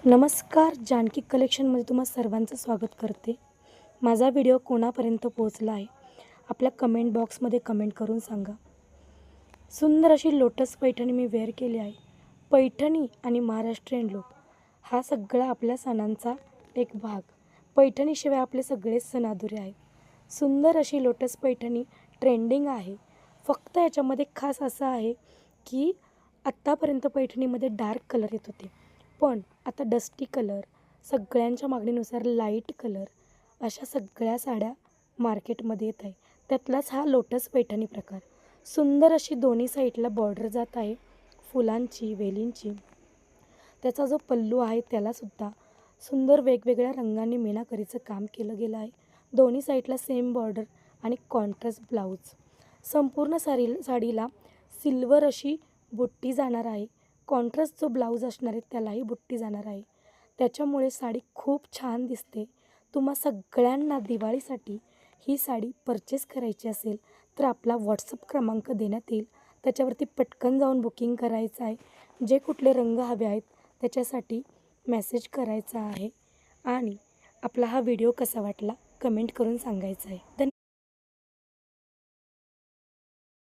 नमस्कार, जानकी कलेक्शनमध्ये तुम्हा सर्वांचं स्वागत करते. माझा व्हिडिओ कोणापर्यंत पोहोचला आहे आपल्या कमेंट बॉक्समध्ये कमेंट करून सांगा. सुंदर अशी लोटस पैठणी मी वेअर केली आहे. पैठणी आणि महाराष्ट्रीयन लूक हा सगळा आपल्या सणांचा एक भाग. पैठणीशिवाय आपले सगळे सण अधुरे आहेत. सुंदर अशी लोटस पैठणी ट्रेंडिंग आहे. फक्त याच्यामध्ये खास असं आहे की आत्तापर्यंत पैठणीमध्ये डार्क कलर येत होते, पण आता डस्टी कलर, सगळ्यांच्या मागणीनुसार लाईट कलर अशा सगळ्या साड्या मार्केटमध्ये येत आहे. त्यातलाच हा लोटस पैठणी प्रकार. सुंदर अशी दोन्ही साईडला बॉर्डर जात आहे फुलांची, वेलींची. त्याचा जो पल्लू आहे त्यालासुद्धा सुंदर वेगवेगळ्या रंगांनी मीनाकरीचं काम केलं गेलं आहे. दोन्ही साईडला सेम बॉर्डर आणि कॉन्ट्रास्ट ब्लाऊज. संपूर्ण साडीला सिल्वर अशी बुट्टी जाणार आहे. कॉन्ट्रास्ट जो ब्लाऊज असणार आहे त्यालाही बुट्टी जाणार आहे. त्याच्यामुळे साडी खूप छान दिसते. तुम्हा सगळ्यांना दिवाळीसाठी ही साडी परचेस करायची असेल तर आपला व्हॉट्सअप क्रमांक देण्यात येईल. त्याच्यावरती पटकन जाऊन बुकिंग करायचं आहे. जे कुठले रंग हवे आहेत त्याच्यासाठी मेसेज करायचा आहे आणि आपला हा व्हिडिओ कसा वाटला कमेंट करून सांगायचा आहे.